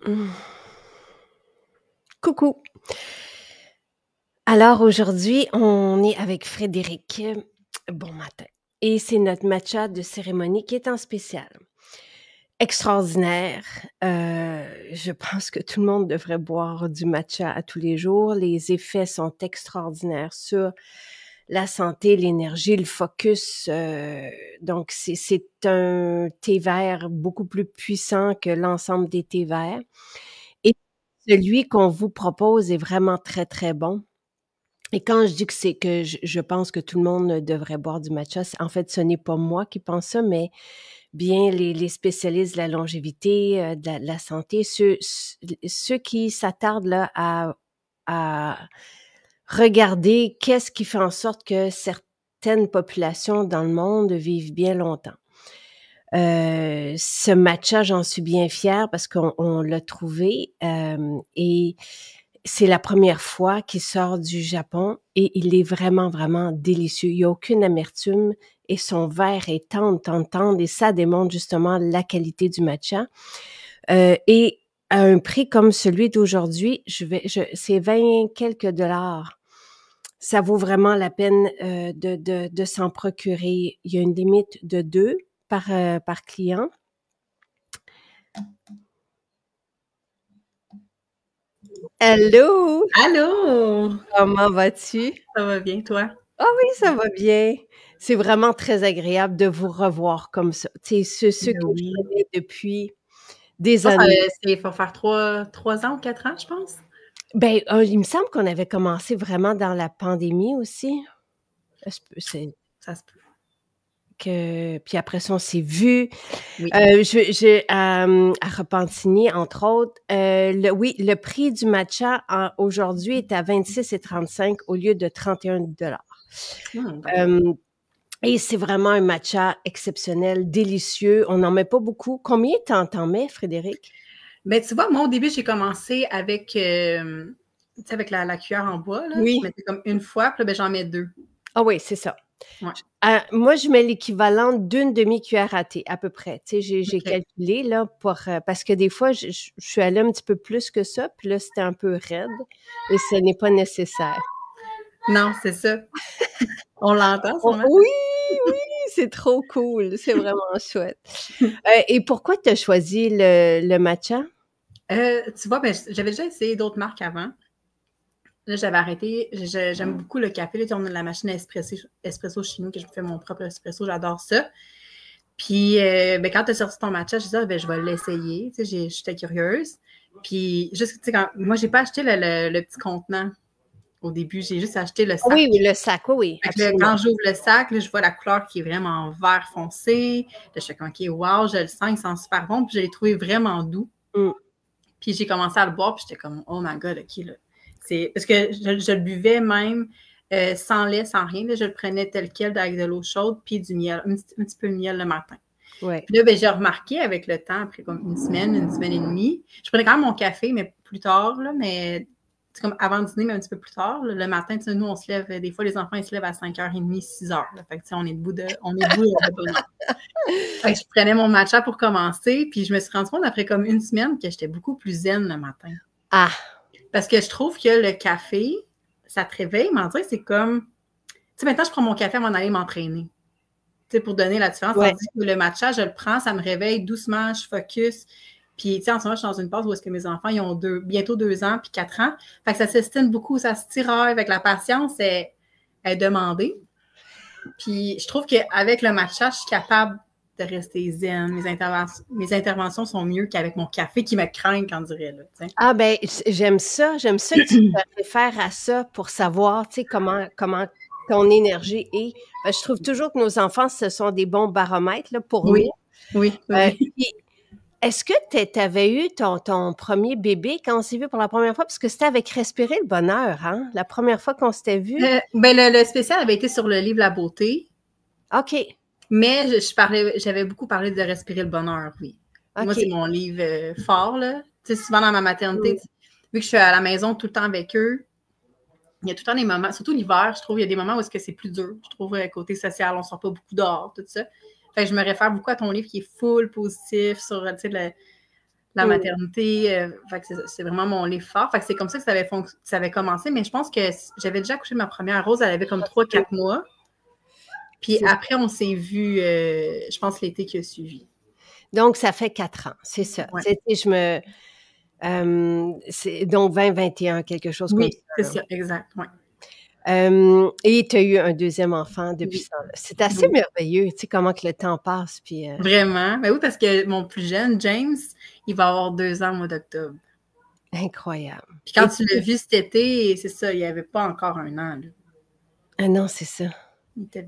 Mmh. Coucou. Alors aujourd'hui, on est avec Frédéric. Bon matin. Et c'est notre matcha de cérémonie qui est en spécial. Extraordinaire. Je pense que tout le monde devrait boire du matcha à tous les jours. Les effets sont extraordinaires sur la santé, l'énergie, le focus. Donc c'est un thé vert beaucoup plus puissant que l'ensemble des thés verts. Et celui qu'on vous propose est vraiment très, très bon. Et quand je dis que je pense que tout le monde devrait boire du matcha, en fait, ce n'est pas moi qui pense ça, mais bien les spécialistes de la longévité, de la santé, ceux qui s'attardent là à regarder qu'est-ce qui fait en sorte que certaines populations dans le monde vivent bien longtemps. Ce matcha, j'en suis bien fière parce qu'on l'a trouvé, et c'est la première fois qu'il sort du Japon et il est vraiment, vraiment délicieux. Il y a aucune amertume et son verre est tendre, tendre, tendre et ça démontre justement la qualité du matcha. Et à un prix comme celui d'aujourd'hui, c'est 20 quelques dollars. Ça vaut vraiment la peine de s'en procurer. Il y a une limite de 2 par client. Allô! Allô! Comment vas-tu? Ça va bien, toi? Ah oui, ça va bien. C'est vraiment très agréable de vous revoir comme ça. Tu sais, ceux Ben que je oui. connais depuis Je des pense que années. il faut faire 3 ans ou 4 ans, je pense. Ben, il me semble qu'on avait commencé vraiment dans la pandémie aussi. Est-ce que c'est Ça se peut. que puis après ça, on s'est vus. Oui. À Repentigny, entre autres, le prix du matcha aujourd'hui est à 26,35 au lieu de 31 $. D'accord. Euh, et c'est vraiment un matcha exceptionnel, délicieux. On n'en met pas beaucoup. Combien t'en mets, Frédéric? Ben, tu vois, moi, au début, j'ai commencé avec, tu sais, avec la cuillère en bois, là. Je Oui. mettais comme une fois, puis là, ben, j'en mets 2. Ah oui, c'est ça. Ouais. Moi, je mets l'équivalent d'une demi-cuillère à thé, à peu près. Tu sais, j'ai OK. calculé là parce que des fois, je suis allée un petit peu plus que ça, puis là, c'était un peu raide et ce n'est pas nécessaire. Non, c'est ça. On l'entend Oh, sûrement? oui, oui, c'est trop cool, c'est vraiment chouette. Et pourquoi tu as choisi le matcha? Tu vois, ben, j'avais déjà essayé d'autres marques avant. Là, j'avais arrêté. J'aime beaucoup le café. Là, on a la machine à espresso chez nous, que je me fais mon propre espresso. J'adore ça. Puis, ben, quand tu as sorti ton matcha, je dit, ben, je vais l'essayer. Tu sais, j'étais curieuse. Puis, juste, tu sais, moi, j'ai pas acheté le petit contenant au début. J'ai juste acheté le Ah oui, sac. oui, le sac, oui, oui, Fait que là, absolument. quand j'ouvre le sac, là, je vois la couleur qui est vraiment vert foncé. Là, je fais comme, OK, wow, je le sens, il sent super bon. Puis, je l'ai trouvé vraiment doux. Mm. Puis, j'ai commencé à le boire. Puis, j'étais comme, oh my God, OK, là. Parce que je le buvais même sans lait, sans rien. Là, je le prenais tel quel avec de l'eau chaude puis du miel, un petit peu de miel le matin. Ouais. Puis là, ben, j'ai remarqué avec le temps, après comme une semaine et demie, je prenais quand même mon café, mais plus tard, là, mais c'est comme avant le dîner, mais un petit peu plus tard. Là, le matin, nous, on se lève, des fois, les enfants, ils se lèvent à 5h30, 6h. Là, fait que, on est debout de bonne heure. Fait que je prenais mon matcha pour commencer, puis je me suis rendu compte après comme une semaine que j'étais beaucoup plus zen le matin. Ah! Parce que je trouve que le café, ça te réveille, mais en vrai, c'est comme... Tu sais, maintenant, je prends mon café avant d'aller m'entraîner. Tu sais, pour donner la différence. Ouais. Tandis que le matcha, je le prends, ça me réveille doucement, je focus. Puis, tu sais, en ce moment, je suis dans une phase où est-ce que mes enfants, ils ont bientôt 2 ans puis 4 ans. Fait que ça s'estime beaucoup, ça se tiraille. Avec la patience est demandée. Puis, je trouve qu'avec le matcha, je suis capable de rester zen. Mes interventions sont mieux qu'avec mon café qui me craint, on dirait, là, tu sais. Ah ben, j'aime ça que tu te réfères à ça pour savoir, tu sais, comment ton énergie est. Je trouve toujours que nos enfants, ce sont des bons baromètres là, pour Oui, nous. oui, oui. Puis, est-ce que tu avais eu ton premier bébé quand on s'est vu pour la première fois? Parce que c'était avec Respirer le bonheur, hein? La première fois qu'on s'était vu. Ben, le spécial avait été sur le livre La beauté. OK. Mais j'avais beaucoup parlé de Respirer le bonheur, oui. Moi, c'est OK. mon livre fort, là. Tu sais, souvent dans ma maternité, Mm. vu que je suis à la maison tout le temps avec eux, il y a tout le temps des moments, surtout l'hiver, je trouve, il y a des moments où est-ce que c'est plus dur. Je trouve, côté social, on sort pas beaucoup dehors, tout ça. Fait que je me réfère beaucoup à ton livre qui est full positif sur, tu sais, la maternité. Fait que c'est vraiment mon livre fort. Fait que c'est comme ça que ça avait commencé. Mais je pense que j'avais déjà accouché de ma première Rose. Elle avait comme 3-4 mois. Puis après, on s'est vu, je pense, l'été qui a suivi. Donc, ça fait 4 ans, c'est ça. Ouais. C'est donc 2021, quelque chose comme ça. Oui, c'est ça, exact, oui. Et tu as eu un deuxième enfant depuis ça. C'est assez merveilleux, tu sais, comment que le temps passe. Puis, Vraiment. Ben oui, parce que mon plus jeune, James, il va avoir 2 ans au mois d'octobre. Incroyable. Puis quand tu l'as vu cet été, c'est ça, il n'y avait pas encore 1 an. Là. Ah non, c'est ça. Il était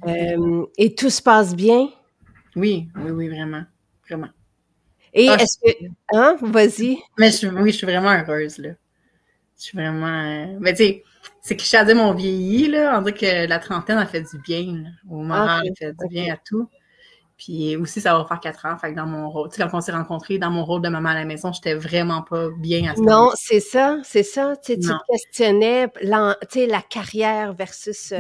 et tout se passe bien? Oui, vraiment. Vraiment. Et est-ce que... Hein? Vas-y. Mais je suis vraiment heureuse, là. Je suis vraiment... Mais tu sais, c'est cliché à dire mon vieilli, là. On dirait que la trentaine, elle fait du bien, là. Au moral, elle fait du bien à tout. Puis aussi, ça va faire 4 ans. Fait que dans mon rôle... Tu sais, quand on s'est rencontrés, dans mon rôle de maman à la maison, j'étais vraiment pas bien à ce moment-là. Non, c'est ça. Tu sais, tu te questionnais, tu sais, la carrière versus...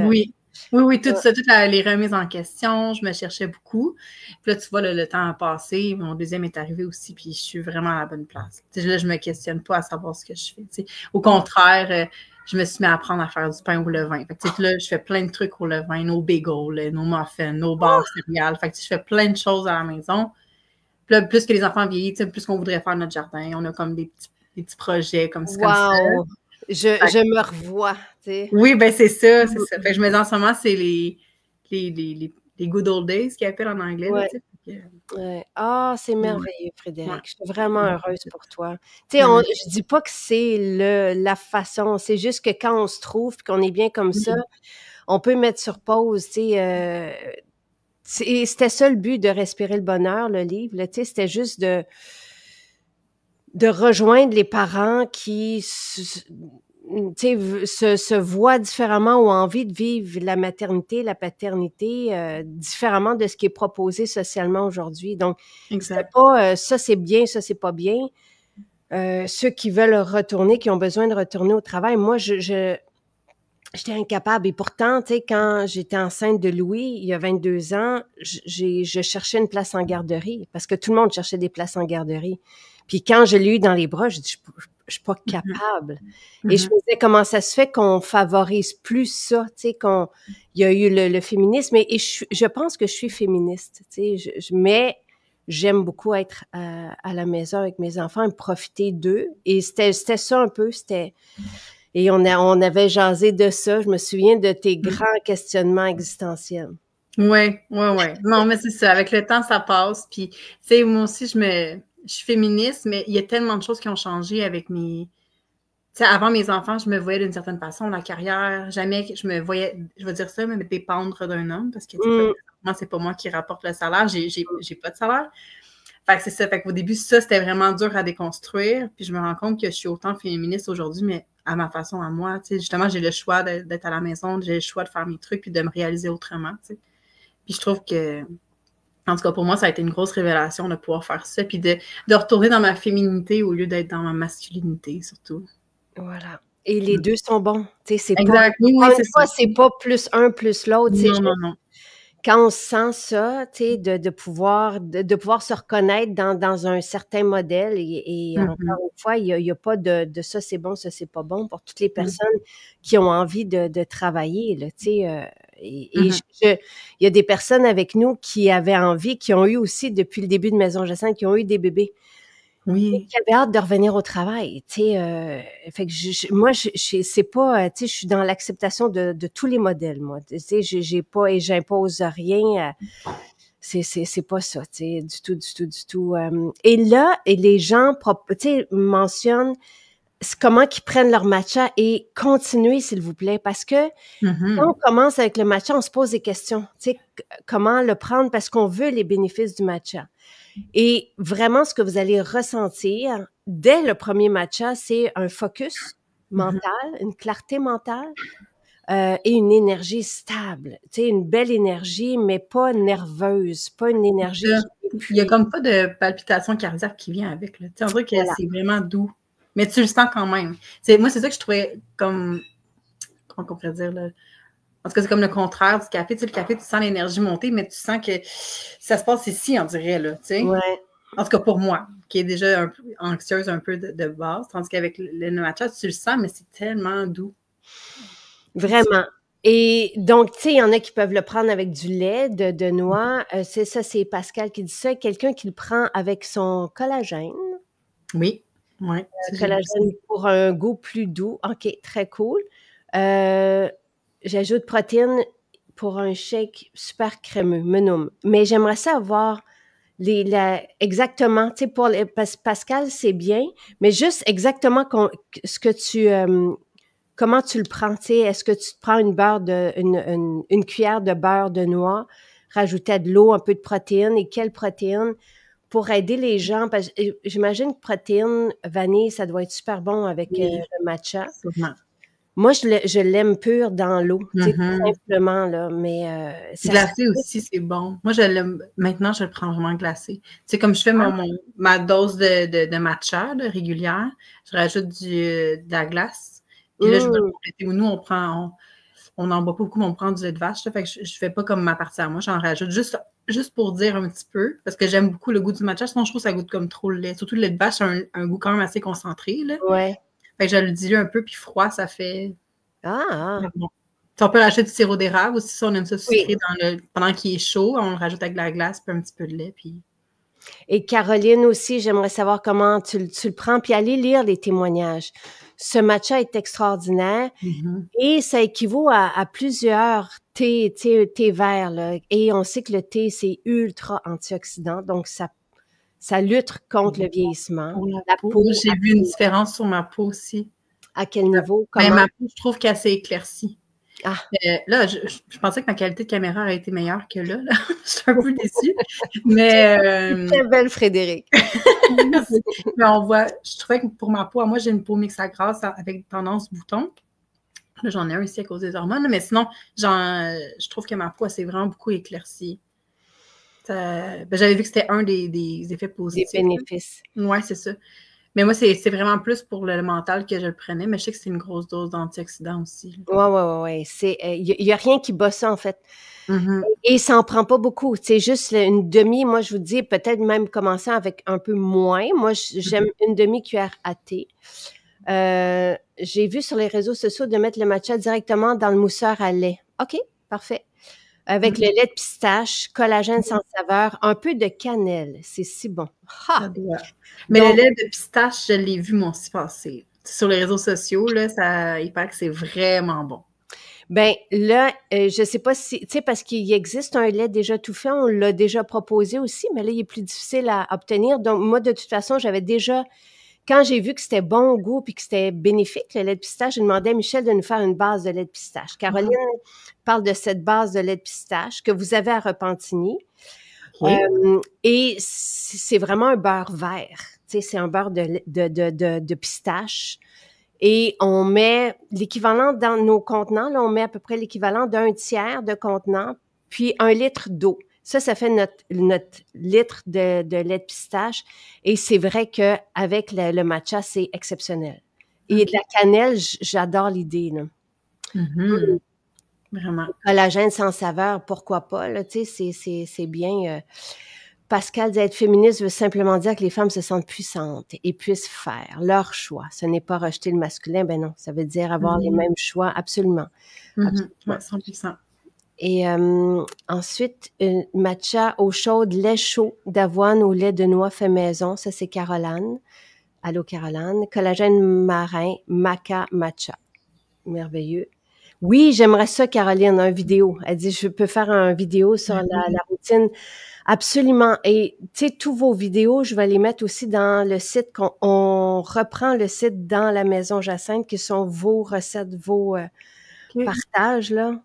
Oui, tout ça, toutes les remises en question, je me cherchais beaucoup. Puis là, tu vois, le temps a passé, mon deuxième est arrivé aussi, puis je suis vraiment à la bonne place. Tu sais, là, je me questionne pas à savoir ce que je fais. Tu sais. Au contraire, je me suis mis à apprendre à faire du pain au levain. Fait que, tu sais, là, je fais plein de trucs au levain, nos bagels, nos muffins, nos barres céréales. Fait que, je fais plein de choses à la maison. Puis là, plus que les enfants vieillissent, plus qu'on voudrait faire notre jardin. On a comme des petits projets comme ça. Je me revois, tu sais. Oui, ben c'est ça, c'est ça. Fait que je me dis en ce moment, c'est les good old days qu'ils appellent en anglais. Ouais. Là, ouais. Ah, c'est merveilleux, Frédéric. Je suis vraiment heureuse pour toi. Tu sais, je dis pas que c'est la façon, c'est juste que quand on se trouve et qu'on est bien comme ça, on peut mettre sur pause, tu sais. C'était ça le but de Respirer le bonheur, le livre. Tu sais, c'était juste de rejoindre les parents qui se voient différemment ou ont envie de vivre la maternité, la paternité différemment de ce qui est proposé socialement aujourd'hui. Donc, c'est pas ça c'est bien, ça c'est pas bien. Ceux qui veulent retourner, qui ont besoin de retourner au travail, moi, j'étais incapable. Et pourtant, tu sais, quand j'étais enceinte de Louis, il y a 22 ans, je cherchais une place en garderie parce que tout le monde cherchait des places en garderie. Puis quand je l'ai eu dans les bras, je dis, je suis pas capable. Et je me disais, comment ça se fait qu'on favorise plus ça, tu sais, il y a eu le féminisme. Et je pense que je suis féministe, tu sais, mais j'aime beaucoup être à la maison avec mes enfants et profiter d'eux. Et c'était ça un peu, et on avait jasé de ça. Je me souviens de tes grands questionnements existentiels. Oui. Non, mais c'est ça. Avec le temps, ça passe. Puis, tu sais, moi aussi, je suis féministe, mais il y a tellement de choses qui ont changé avec mes... Tu sais, avant mes enfants, je me voyais d'une certaine façon, la carrière, jamais je me voyais, je vais dire ça, mais dépendre d'un homme, parce que moi, c'est pas moi qui rapporte le salaire, j'ai pas de salaire. Fait que c'est ça. Fait qu'au début, ça, c'était vraiment dur à déconstruire. Puis je me rends compte que je suis autant féministe aujourd'hui, mais à ma façon, à moi. Tu sais, justement, j'ai le choix d'être à la maison, j'ai le choix de faire mes trucs puis de me réaliser autrement. Tu sais. Puis je trouve que, en tout cas, pour moi, ça a été une grosse révélation de pouvoir faire ça, puis de retourner dans ma féminité au lieu d'être dans ma masculinité, surtout. Voilà. Et les deux sont bons. Tu sais, c'est exact. c'est pas plus un plus l'autre. Non. Quand on sent ça, tu sais, de pouvoir se reconnaître dans un certain modèle et encore une fois, il y a pas de ça c'est bon, ça c'est pas bon pour toutes les personnes qui ont envie de travailler, là, tu sais. Il y a des personnes avec nous qui avaient envie, qui ont eu aussi depuis le début de Maison Jacinthe, qui ont eu des bébés. Oui. Qui avait hâte de revenir au travail, tu sais. Fait que moi, c'est pas, tu sais, je suis dans l'acceptation de tous les modèles, moi. Tu sais, j'ai pas et j'impose rien. C'est pas ça, tu sais, du tout. Et là, les gens, tu sais, mentionnent comment qu'ils prennent leur matcha et continuez, s'il vous plaît, parce que quand on commence avec le matcha, on se pose des questions. Tu sais, comment le prendre parce qu'on veut les bénéfices du matcha. Et vraiment, ce que vous allez ressentir dès le premier matcha, c'est un focus mental, une clarté mentale et une énergie stable. Tu sais, une belle énergie, mais pas nerveuse, pas une énergie il n'y a comme pas de palpitation cardiaque qui vient avec. Là. Tu sais, on dirait que c'est vraiment doux. Mais tu le sens quand même. Moi, c'est ça que je trouvais comme... Comment on pourrait dire, là? En tout cas, c'est comme le contraire du café. Tu sais, le café, tu sens l'énergie monter, mais tu sens que ça se passe ici, on dirait, là, tu sais. Ouais. En tout cas, pour moi, qui est déjà un peu anxieuse un peu de base, tandis qu'avec le matcha, tu le sens, mais c'est tellement doux. Vraiment. Et donc, tu sais, il y en a qui peuvent le prendre avec du lait de noix. C'est ça, c'est Pascal qui dit ça. Quelqu'un qui le prend avec son collagène. Oui, oui. Collagène pour un goût plus doux. OK, très cool. J'ajoute protéines pour un shake super crémeux, me nomme. Mais j'aimerais ça avoir exactement, tu sais, pour Pascal, c'est bien, mais juste exactement ce que tu... comment tu le prends, tu sais, est-ce que tu te prends une cuillère de beurre de noix, rajouter de l'eau, un peu de protéines, et quelle protéine pour aider les gens, parce que j'imagine que protéines, vanille, ça doit être super bon avec le matcha. Absolument. Moi, je l'aime pur dans l'eau, tu sais, tout simplement, là, mais... glacé aussi, c'est bon. Moi, je l'aime. Maintenant, je le prends vraiment glacé. Tu sais, comme je fais ma dose de matcha régulière, je rajoute de la glace. Puis là, je vais compléter. Nous, on n'en boit pas beaucoup, mais on prend du lait de vache. Là, fait que je fais pas comme ma partie à moi. J'en rajoute juste pour dire un petit peu, parce que j'aime beaucoup le goût du matcha. Sinon, je trouve que ça goûte comme trop le lait. Surtout le lait de vache, a un goût quand même assez concentré. Là. Ouais. Fait que je le dilue un peu, puis froid, ça fait... Bon. On peut rajouter du sirop d'érable aussi, si on aime ça sucré pendant qu'il est chaud, on le rajoute avec de la glace puis un petit peu de lait. Puis... Et Caroline aussi, j'aimerais savoir comment tu le prends, puis aller lire les témoignages. Ce matcha est extraordinaire et ça équivaut à plusieurs thés verts. Là. Et on sait que le thé, c'est ultra antioxydant, donc ça lutte contre le vieillissement. Pour la peau, j'ai vu une différence sur ma peau aussi. À quel niveau? Comment? Ma peau, je trouve qu'elle s'est éclaircie. Ah. Là, je pensais que ma qualité de caméra aurait été meilleure que là. Je suis un peu déçue. Mais. Très belle, Frédéric. Mais on voit, je trouvais que pour ma peau, moi, j'ai une peau mixte à grasse avec tendance bouton. Là, j'en ai un ici à cause des hormones, mais sinon, je trouve que ma peau, elle s'est vraiment beaucoup éclaircie. J'avais vu que c'était un des effets positifs. Des bénéfices. Oui, c'est ça. Mais moi, c'est vraiment plus pour le mental que je le prenais, mais je sais que c'est une grosse dose d'antioxydants aussi. Oui. Il n'y a rien qui bat ça, en fait. Et ça n'en prend pas beaucoup. C'est juste une demi, moi, je vous dis, peut-être même commencer avec un peu moins. Moi, j'aime une demi-cuillère à thé. J'ai vu sur les réseaux sociaux de mettre le matcha directement dans le mousseur à lait. OK, parfait. Avec le lait de pistache, collagène sans saveur, un peu de cannelle. C'est si bon. Mais le lait de pistache, je l'ai vu moi aussi passer. Sur les réseaux sociaux, là, il paraît que c'est vraiment bon. Ben là, je sais pas si, tu sais, parce qu'il existe un lait déjà tout fait, on l'a déjà proposé aussi, mais là, il est plus difficile à obtenir. Donc, moi, de toute façon, j'avais déjà, quand j'ai vu que c'était bon au goût puis que c'était bénéfique, le lait de pistache, j'ai demandé à Michel de nous faire une base de lait de pistache. Caroline parle de cette base de lait de pistache que vous avez à Repentigny. Et c'est vraiment un beurre vert. Tu sais, c'est un beurre de pistache. Et on met l'équivalent dans nos contenants, là, on met à peu près l'équivalent d'un tiers de contenant, puis 1 litre d'eau. Ça fait notre litre de lait de pistache. Et c'est vrai qu'avec le matcha, c'est exceptionnel. Et de la cannelle, j'adore l'idée. Là. Vraiment. Le collagène sans saveur, pourquoi pas? Là, tu sais, c'est bien... Pascal dit être féministe veut simplement dire que les femmes se sentent puissantes et puissent faire leur choix. Ce n'est pas rejeter le masculin, ben non. Ça veut dire avoir les mêmes choix, absolument. Absolument. 100%. Et ensuite, matcha eau chaude, lait chaud d'avoine au lait de noix fait maison. Ça, c'est Caroline. Allô, Caroline. Collagène marin, maca matcha. Merveilleux. Oui, j'aimerais ça, Caroline, une vidéo. Elle dit, je peux faire une vidéo sur la routine. Absolument. Et tu sais, tous vos vidéos, je vais les mettre aussi dans le site. On reprend le site dans la Maison Jacinthe, qui sont vos recettes, vos partages, là.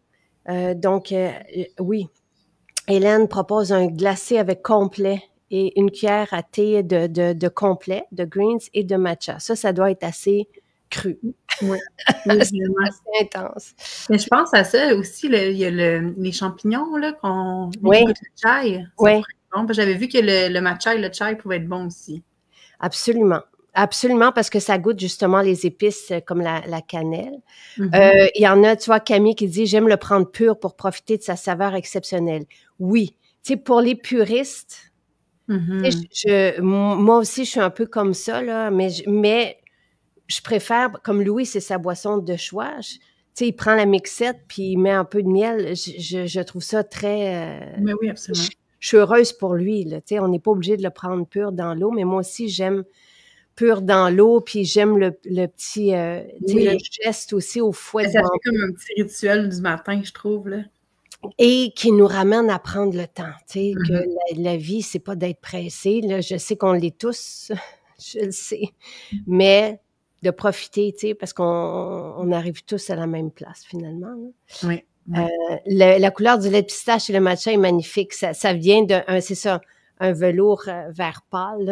Donc, oui. Hélène propose un glacé avec complet et une cuillère à thé de complet, de greens et de matcha. Ça doit être assez cru. Oui. C'est assez intense. Mais je pense à ça aussi, il y a les champignons là, qu'on goûte le chai. Oui. Bon. J'avais vu que le matcha et le chai pouvaient être bons aussi. Absolument. Absolument, parce que ça goûte justement les épices comme la cannelle. Il y en a, tu vois, Camille qui dit « J'aime le prendre pur pour profiter de sa saveur exceptionnelle. » Oui. Tu sais, pour les puristes, Mhm. Moi aussi, je suis un peu comme ça, là, mais je préfère, comme Louis, c'est sa boisson de choix. Tu sais, il prend la mixette puis il met un peu de miel. Je trouve ça très. Mais oui, Je, absolument. je suis heureuse pour lui, là. Tu sais, on n'est pas obligé de le prendre pur dans l'eau, mais moi aussi, j'aime pur dans l'eau, puis j'aime le petit, tu sais, le Oui. geste aussi au fouet Mais de ça fait bambou comme un petit rituel du matin, je trouve, là. et qui nous ramène à prendre le temps. Tu sais, que Mhm. la vie, c'est pas d'être pressé. Là. Je sais qu'on l'est tous, je le sais, mais de profiter, tu sais, parce qu'on arrive tous à la même place finalement. Là. Oui, oui. La couleur du lait de pistache et le matcha est magnifique. Ça vient c'est ça, un velours vert pâle.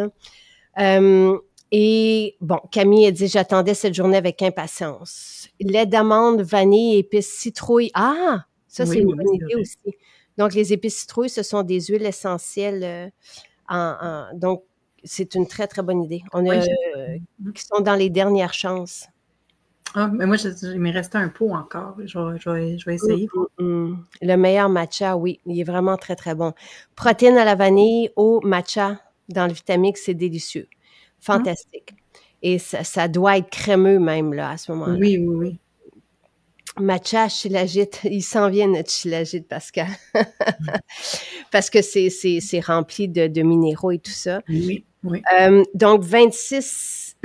Là. Et bon, Camille a dit, j'attendais cette journée avec impatience. Lait d'amande, vanille, épices, citrouille. Ah, ça, c'est Oui, une oui, bonne c'est idée vrai. aussi. Donc, les épices citrouille, ce sont des huiles essentielles. Donc, c'est une très, très bonne idée. On Oui, a, Mhm. qui sont dans les dernières chances. Ah, mais moi, il m'est resté un pot encore. Je vais Hum, essayer. Le meilleur matcha, oui, il est vraiment très, très bon. Protéines à la vanille, eau, matcha dans le Vitamix, c'est délicieux. Hum. Fantastique. Et ça doit être crémeux même là, à ce moment-là. Oui, oui, oui. Matcha, shilajit, il s'en vient notre shilajit, Pascal. Parce que c'est rempli de minéraux et tout ça. Oui, oui. Donc, 26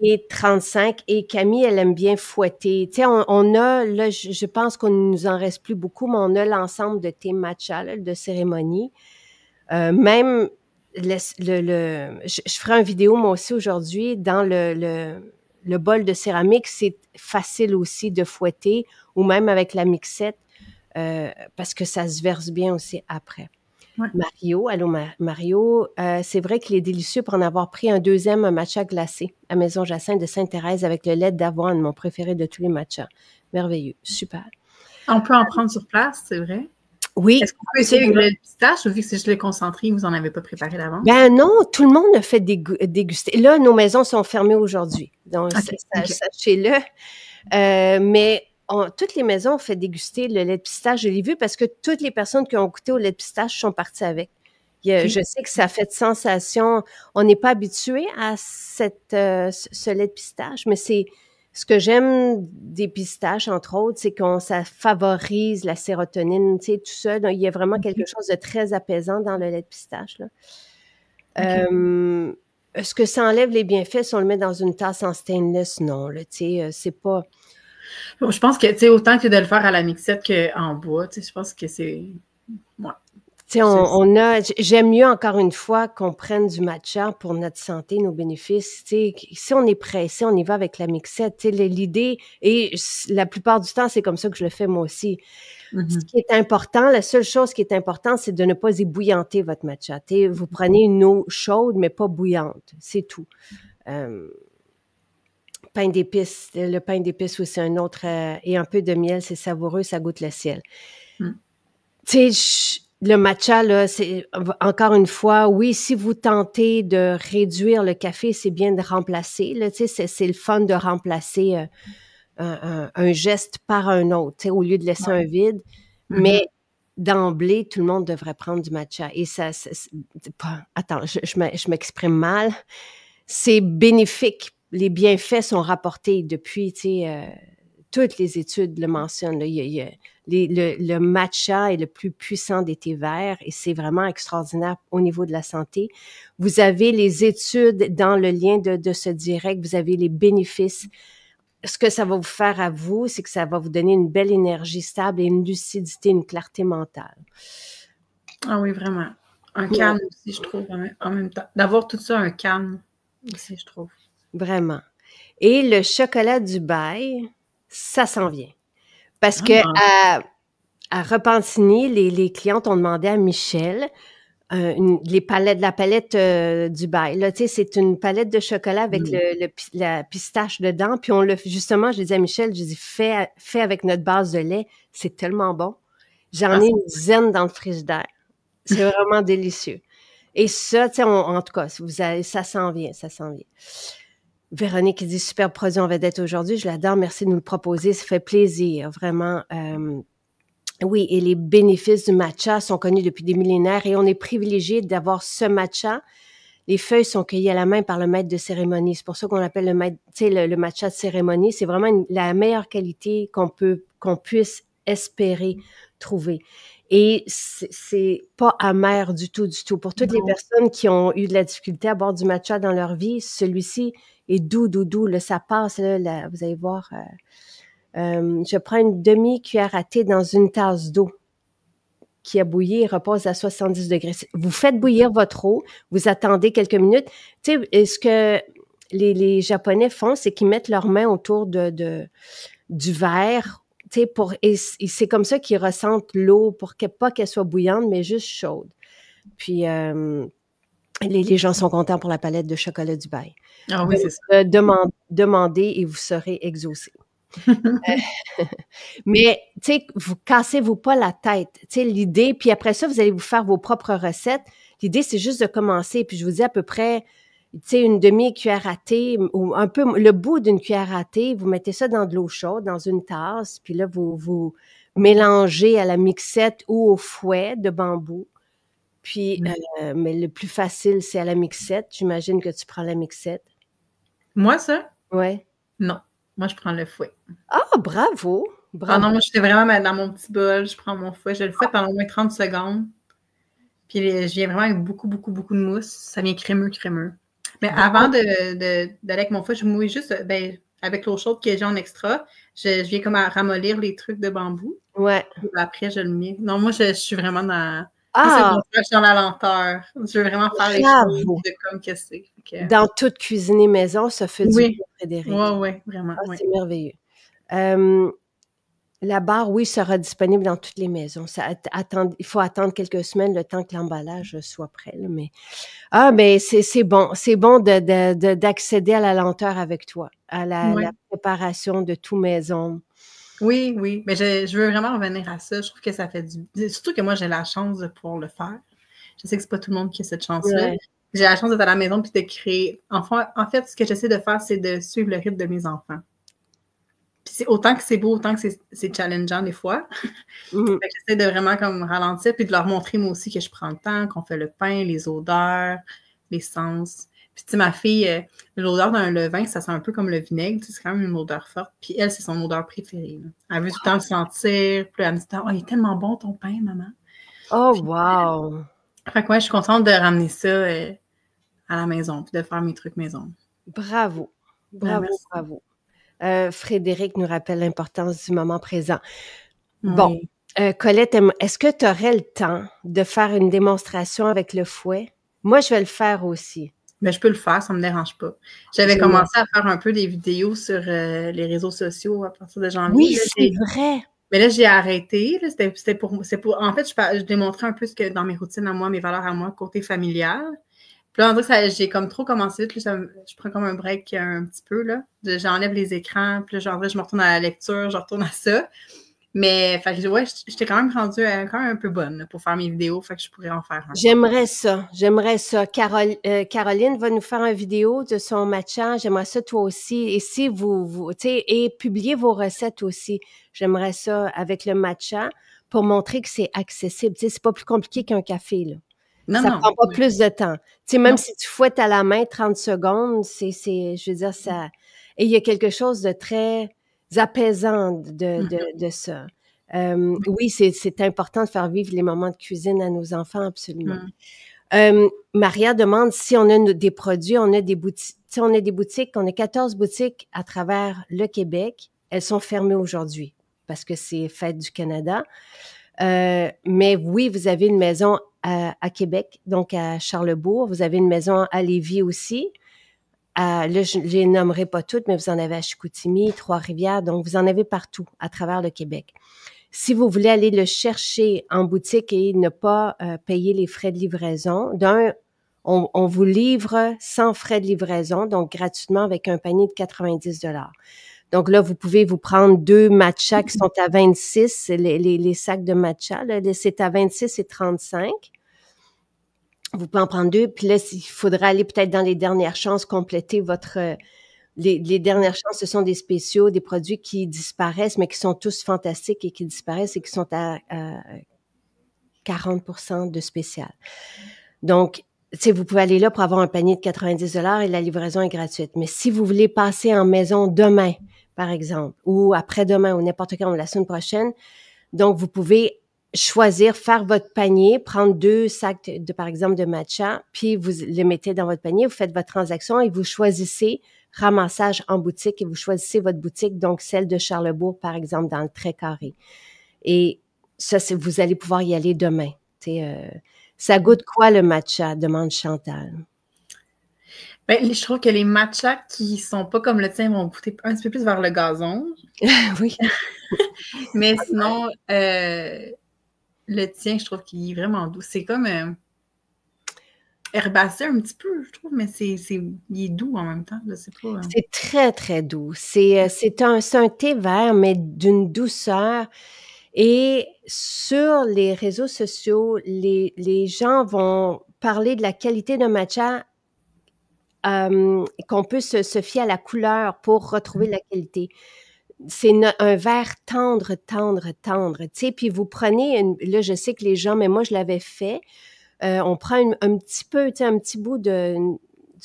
et 35. Et Camille, elle aime bien fouetter. Tu sais, on a, là, je pense qu'on ne nous en reste plus beaucoup, mais on a l'ensemble de thé matcha, là, de cérémonie. Même, je ferai une vidéo, moi aussi, aujourd'hui, dans le bol de céramique. C'est facile aussi de fouetter, ou même avec la mixette, parce que ça se verse bien aussi après. Ouais. Mario, allô Mario, c'est vrai qu'il est délicieux pour en avoir pris un deuxième, un matcha glacé à Maison Jacinthe de Sainte-Thérèse avec le lait d'avoine, mon préféré de tous les matchas. Merveilleux, super. On peut en prendre sur place, c'est vrai. Oui, Est-ce qu'on peut essayer avec absolument. le lait de pistache ou vu que c'est juste le concentré, vous n'en avez pas préparé d'avance? Ben non, tout le monde a fait déguster. Là, nos maisons sont fermées aujourd'hui, donc OK, OK. sachez-le. Mais toutes les maisons ont fait déguster le lait de pistache. Je l'ai vu parce que toutes les personnes qui ont goûté au lait de pistache sont parties avec. OK. Je sais que ça fait de sensation. On n'est pas habitué à ce lait de pistache, mais c'est ce que j'aime des pistaches, entre autres, c'est qu'on ça favorise la sérotonine, tu sais, tout ça. Donc, il y a vraiment quelque OK. chose de très apaisant dans le lait de pistache, là. OK. Est-ce que ça enlève les bienfaits si on le met dans une tasse en stainless? Non, là, tu sais, c'est pas. Je pense que, tu sais, autant que de le faire à la mixette qu'en bois, tu sais, je pense que c'est. Ouais. Tu sais, j'aime mieux encore une fois qu'on prenne du matcha pour notre santé, nos bénéfices. Tu sais, si on est pressé, on y va avec la mixette. Tu sais, l'idée, et la plupart du temps, c'est comme ça que je le fais moi aussi. Ce Mhm. qui est important, la seule chose qui est importante, c'est de ne pas ébouillanter votre matcha. Tu sais, vous prenez une eau chaude, mais pas bouillante. C'est tout. Euh, Pain d'épices, le pain d'épices aussi, un autre, et un peu de miel, c'est savoureux, ça goûte le ciel. Mm. Tu sais, le matcha, là, c'est encore une fois, oui, si vous tentez de réduire le café, c'est bien de remplacer. Là, tu sais, c'est le fun de remplacer un geste par un autre, tu sais, au lieu de laisser un vide. Mhm. Mais d'emblée, tout le monde devrait prendre du matcha. Et attends, je m'exprime mal. C'est bénéfique. Les bienfaits sont rapportés depuis, tu sais, toutes les études le mentionnent. Là. Le matcha est le plus puissant des thés verts et c'est vraiment extraordinaire au niveau de la santé. Vous avez les études dans le lien de ce direct, vous avez les bénéfices. Ce que ça va vous faire à vous, c'est que ça va vous donner une belle énergie stable et une lucidité, une clarté mentale. Ah oui, vraiment. Un Ouais, calme aussi, je trouve, en même temps. D'avoir tout ça, un calme aussi, je trouve. vraiment. Et le chocolat Dubaï, ça s'en vient. Parce que Ah, à Repentigny, les clientes ont demandé à Michel la palette Dubaï. Là, tu sais, c'est une palette de chocolat avec mm. la pistache dedans. Puis justement, je disais à Michel, je dis fais avec notre base de lait, c'est tellement bon. J'en Ah, ai une dizaine dans le frigidaire. C'est vraiment délicieux. Et ça, tu sais, en tout cas, si vous allez, ça s'en vient, ça s'en vient. Véronique qui dit super produit en vedette aujourd'hui, je l'adore, merci de nous le proposer, ça fait plaisir, vraiment. Oui, et les bénéfices du matcha sont connus depuis des millénaires et on est privilégié d'avoir ce matcha. Les feuilles sont cueillies à la main par le maître de cérémonie. C'est pour ça qu'on l'appelle le maître, tu sais, le matcha de cérémonie. C'est vraiment la meilleure qualité qu'on puisse espérer trouver. Et c'est pas amer du tout, du tout. Pour toutes les Non. personnes qui ont eu de la difficulté à boire du matcha dans leur vie, celui-ci est doux, doux, doux. Là, ça passe, là, vous allez voir. Je prends une demi-cuillère à thé dans une tasse d'eau qui a bouilli et repose à 70 degrés. Vous faites bouillir votre eau, vous attendez quelques minutes. Tu sais, ce que les Japonais font, c'est qu'ils mettent leurs mains autour du verre, tu sais, et c'est comme ça qu'ils ressentent l'eau pour pas qu'elle soit bouillante, mais juste chaude. Puis, les gens sont contents pour la palette de chocolat Dubaï. Ah oui, c'est ça. Demandez et vous serez exaucé. Mais, tu sais, cassez-vous pas la tête. Tu sais, l'idée, puis après ça, vous allez vous faire vos propres recettes. L'idée, c'est juste de commencer. Puis je vous dis à peu près, tu sais, une demi-cuillère à thé ou un peu le bout d'une cuillère à thé. Vous mettez ça dans de l'eau chaude, dans une tasse. Puis là, vous mélangez à la mixette ou au fouet de bambou. Puis, mais le plus facile, c'est à la mixette. J'imagine que tu prends la mixette. Moi, ça? Ouais. Non. Moi, je prends le fouet. Ah, bravo! Ah non, moi, je fais vraiment dans mon petit bol, je prends mon fouet, je le fais pendant au moins 30 secondes. Puis je viens vraiment avec beaucoup, beaucoup, beaucoup de mousse. Ça vient crémeux, crémeux. Mais avant d'aller avec mon fouet, je mouille juste avec l'eau chaude que j'ai en extra. Je viens comme à ramollir les trucs de bambou. Ouais. Puis après, je le mets. Non, moi, je suis vraiment dans... Ah! Je suis dans la lenteur. Je veux vraiment faire les choses comme que c'est. Dans toute cuisiner maison, ça fait du bien, Frédéric. Oui, vraiment. Ah, c'est merveilleux. La barre, oui, sera disponible dans toutes les maisons. Il faut attendre quelques semaines le temps que l'emballage soit prêt. Là, mais c'est bon. C'est bon d'accéder à la lenteur avec toi, à la préparation de tout maison. Oui, oui. Mais je veux vraiment revenir à ça. Je trouve que ça fait surtout que moi, j'ai la chance de pouvoir le faire. Je sais que c'est pas tout le monde qui a cette chance-là. Ouais. J'ai la chance d'être à la maison puis de créer. En fait, ce que j'essaie de faire, c'est de suivre le rythme de mes enfants. Puis c'est autant que c'est beau, autant que c'est challengeant des fois. J'essaie de vraiment comme ralentir puis de leur montrer moi aussi que je prends le temps, qu'on fait le pain, les odeurs, les sens. Puis tu sais, ma fille, l'odeur d'un levain, ça sent un peu comme le vinaigre. C'est quand même une odeur forte. Puis elle, c'est son odeur préférée. Là. Elle veut tout le temps le sentir. Puis elle me dit, oh, il est tellement bon ton pain, maman. Oh, wow! Fait que ouais, je suis contente de ramener ça à la maison, puis de faire mes trucs maison. Bravo! Bravo, bravo. Frédéric nous rappelle l'importance du moment présent. Oui. Bon, Colette, est-ce que tu aurais le temps de faire une démonstration avec le fouet? Moi, je vais le faire aussi. Mais je peux le faire, ça ne me dérange pas. J'avais commencé à faire un peu des vidéos sur les réseaux sociaux à partir de janvier. Oui, c'est vrai! Mais là, j'ai arrêté. Là, c'était pour, en fait, je démontrais un peu ce que dans mes routines à moi, mes valeurs à moi, côté familial. Puis là, on dirait que j'ai comme trop commencé vite. Je prends comme un break un petit peu. Là. J'enlève les écrans. Puis là, je me retourne à la lecture. Je retourne à ça. Mais ouais, j'étais quand même rendue quand même un peu bonne là, pour faire mes vidéos. Fait que je pourrais en faire un. J'aimerais ça. Caroline va nous faire une vidéo de son matcha. J'aimerais ça toi aussi. Et si vous tu sais, et publier vos recettes aussi. J'aimerais ça avec le matcha pour montrer que c'est accessible. Tu sais, c'est pas plus compliqué qu'un café, là. Ça prend pas plus de temps. Tu sais, même si tu fouettes à la main 30 secondes, je veux dire, ça... Et il y a quelque chose de très apaisant de ça. Oui, c'est important de faire vivre les moments de cuisine à nos enfants, absolument. Maria demande si on a des produits, on a des boutiques. On a des boutiques, on a 14 boutiques à travers le Québec. Elles sont fermées aujourd'hui parce que c'est Fête du Canada. Mais oui, vous avez une maison à Québec, donc à Charlesbourg. Vous avez une maison à Lévis aussi. Là, je ne les nommerai pas toutes, mais vous en avez à Chicoutimi, Trois-Rivières. Donc, vous en avez partout à travers le Québec. Si vous voulez aller le chercher en boutique et ne pas payer les frais de livraison, on vous livre sans frais de livraison, donc gratuitement avec un panier de 90 $. Donc là, vous pouvez vous prendre 2 matchas qui sont à 26, les sacs de matcha, là, c'est à 26 et 35. Vous pouvez en prendre 2, puis là, il faudra aller peut-être dans les dernières chances compléter votre Les dernières chances, ce sont des spéciaux, des produits qui disparaissent, mais qui sont tous fantastiques et qui disparaissent et qui sont à 40% de spécial. Donc, vous pouvez aller là pour avoir un panier de 90 $ et la livraison est gratuite. Mais si vous voulez passer en maison demain, par exemple, ou après-demain, ou n'importe quand, ou la semaine prochaine, donc vous pouvez choisir, faire votre panier, prendre 2 sacs par exemple, de matcha, puis vous les mettez dans votre panier, vous faites votre transaction et vous choisissez ramassage en boutique et vous choisissez votre boutique, donc celle de Charlebourg, par exemple, dans le Trait-Carré. Et ça, vous allez pouvoir y aller demain. Ça goûte quoi le matcha? Demande Chantal. Ben, je trouve que les matchas qui sont pas comme le tien vont goûter un petit peu plus vers le gazon. Oui. Mais sinon, le tien, je trouve qu'il est vraiment doux. C'est comme herbacé un petit peu, je trouve, mais il est doux en même temps. Je sais pas. C'est très, très doux. C'est un thé vert, mais d'une douceur. Et sur les réseaux sociaux, les gens vont parler de la qualité d'un matcha, qu'on peut se fier à la couleur pour retrouver la qualité. C'est un vert tendre, tendre, tendre. Tu sais, puis vous prenez, là, je sais que les gens, mais moi, je l'avais fait. On prend un petit peu, tu sais, un petit bout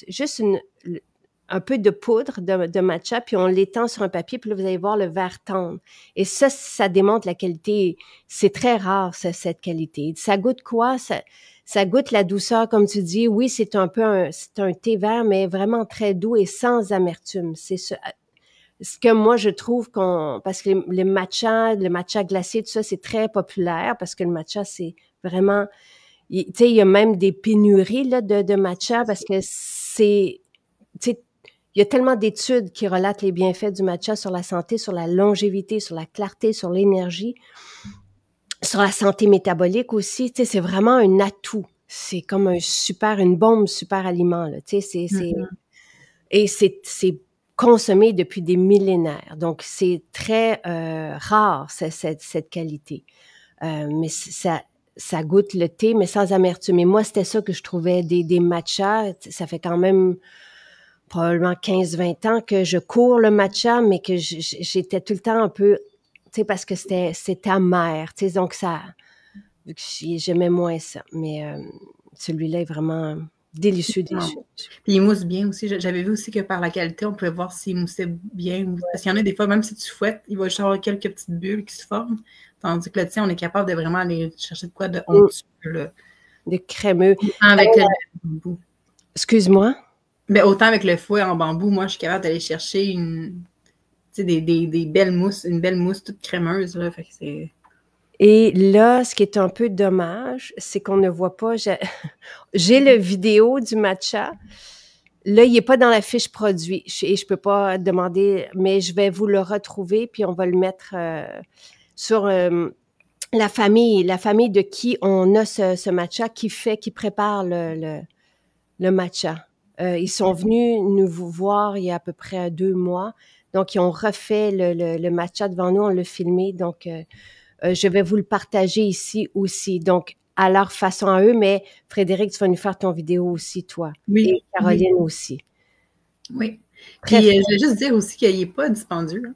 juste un peu de poudre de matcha, puis on l'étend sur un papier, puis là, vous allez voir le vert tendre. Et ça démontre la qualité. C'est très rare, cette qualité. Ça goûte quoi? Ça goûte la douceur, comme tu dis. Oui, c'est un thé vert, mais vraiment très doux et sans amertume. C'est ce que moi, je trouve parce que le matcha glacé, tout ça, c'est très populaire parce que le matcha, c'est vraiment, tu sais, il y a même des pénuries, là, de matcha parce que tu sais, il y a tellement d'études qui relatent les bienfaits du matcha sur la santé, sur la longévité, sur la clarté, sur l'énergie, sur la santé métabolique aussi. Tu sais, c'est vraiment un atout. C'est comme une bombe super aliment, là. Tu sais, et c'est consommé depuis des millénaires. Donc, c'est très rare, cette qualité. Mais ça goûte le thé, mais sans amertume. Et moi, c'était ça que je trouvais des matchas. Ça fait quand même probablement 15-20 ans que je cours le matcha, mais que j'étais tout le temps un peu, tu sais, parce que c'était amer, tu sais, donc j'aimais moins ça. Mais celui-là est vraiment délicieux, délicieux. Puis il mousse bien aussi. J'avais vu aussi que par la qualité, on pouvait voir s'il moussait bien. Parce qu'il y en a des fois, même si tu fouettes, il va juste avoir quelques petites bulles qui se forment. Tandis que le tien, on est capable de vraiment aller chercher de quoi de onctueux. De crémeux. Avec le bambou. Excuse-moi? Ben, autant avec le fouet en bambou, moi, je suis capable d'aller chercher des belles mousses, une belle mousse toute crémeuse. Là, fait que c'est... Et là, ce qui est un peu dommage, c'est qu'on ne voit pas. J'ai le vidéo du matcha. Là, il n'est pas dans la fiche produit et je ne peux pas demander, mais je vais vous le retrouver puis on va le mettre sur la famille de qui on a ce matcha qui prépare le matcha. Ils sont venus nous voir il y a à peu près 2 mois. Donc, ils ont refait le matcha devant nous, on l'a filmé. Donc, je vais vous le partager ici aussi. Donc, à leur façon à eux, mais Frédéric, tu vas nous faire ton vidéo aussi, toi. Oui. Et Caroline aussi. Oui. Puis, je vais juste dire aussi qu'il n'est pas dispendieux. Hein.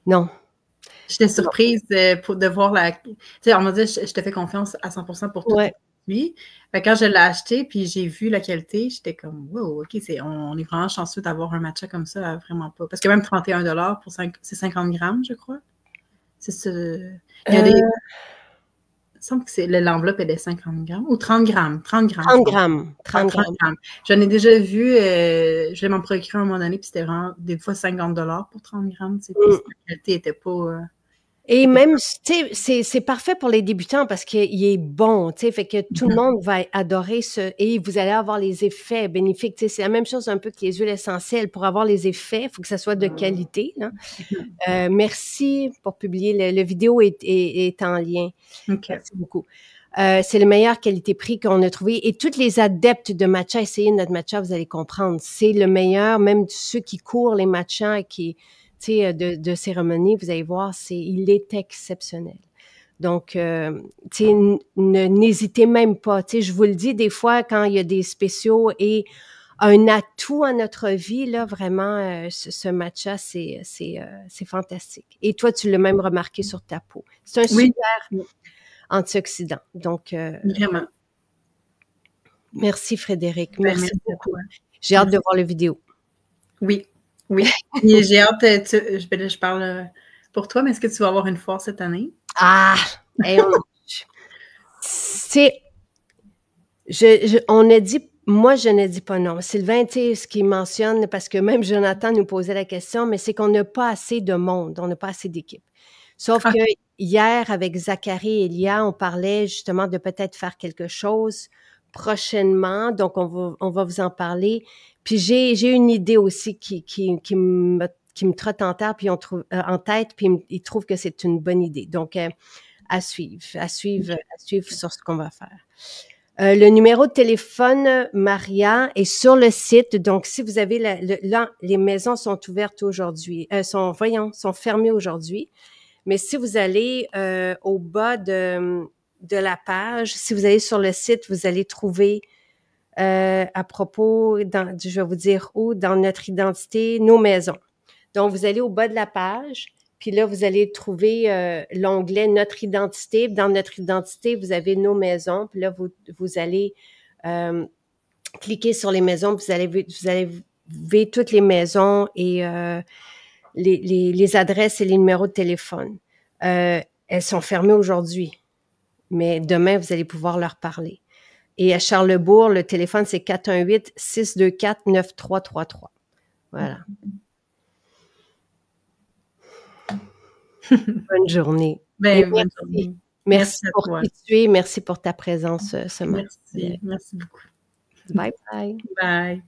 Non. J'étais surprise de voir la... Tu sais, on m'a dit, je te fais confiance à 100% pour tout. Ouais. Puis, quand je l'ai acheté, puis j'ai vu la qualité, j'étais comme, wow, OK, on est vraiment chanceux d'avoir un matcha comme ça, vraiment pas. Parce que même 31 $ c'est 50 grammes, je crois. C'est ça. Il y a il me semble que l'enveloppe est de 50 grammes ou 30 grammes. 30 grammes. 30 grammes. 30 grammes. J'en ai déjà vu, je vais m'en procurer à un moment donné, puis c'était vraiment des fois 50 $ pour 30 grammes. La qualité n'était pas... Et même, tu sais, c'est parfait pour les débutants parce qu'il est bon, tu sais, fait que tout le monde va adorer et vous allez avoir les effets bénéfiques. Tu sais, c'est la même chose un peu que les huiles essentielles. Pour avoir les effets, il faut que ça soit de qualité. Là. Merci pour publier. Le vidéo est en lien. Okay. Merci beaucoup. C'est la meilleure qualité-prix qu'on a trouvé. Et tous les adeptes de matcha, essayez notre matcha, vous allez comprendre. C'est le meilleur, même ceux qui courent les matchas et qui... de cérémonie, vous allez voir, il est exceptionnel. Donc, n'hésitez même pas. Je vous le dis, des fois, quand il y a des spéciaux et un atout à notre vie, là, vraiment, ce matcha, c'est fantastique. Et toi, tu l'as même remarqué sur ta peau. C'est un Oui, super antioxydant. Donc, vraiment. merci Frédéric. Ben, Merci merci à beaucoup. toi. J'ai hâte de voir la vidéo. Oui, oui. Et j'ai hâte, je parle pour toi, mais est-ce que tu vas avoir une foire cette année? Ah! Hey, on a dit, moi, je ne dis pas non. Sylvain, tu sais, ce qu'il mentionne, parce que même Jonathan nous posait la question, mais c'est qu'on n'a pas assez de monde, on n'a pas assez d'équipe. Sauf que hier, avec Zachary et Elia, on parlait justement de peut-être faire quelque chose prochainement. Donc, on va vous en parler. Puis, j'ai une idée aussi qui me trotte en tête, puis il trouve que c'est une bonne idée. Donc, à suivre sur ce qu'on va faire. Le numéro de téléphone, Maria, est sur le site. Donc, si vous avez là, les maisons sont ouvertes aujourd'hui, sont fermées aujourd'hui. Mais si vous allez au bas de la page, si vous allez sur le site, vous allez trouver à propos, je vais vous dire où, dans notre identité, nos maisons. Donc, vous allez au bas de la page, puis là, vous allez trouver l'onglet Notre identité. Dans Notre identité, vous avez nos maisons. Puis là, vous allez cliquer sur les maisons. Vous allez voir toutes les maisons et les adresses et les numéros de téléphone. Elles sont fermées aujourd'hui, mais demain, vous allez pouvoir leur parler. Et à Charlesbourg, le téléphone, c'est 418-624-9333. Voilà. Bonne journée. Bonne journée. Merci pour qui tu es. Merci pour ta présence ce matin. Merci beaucoup. Bye bye. Bye.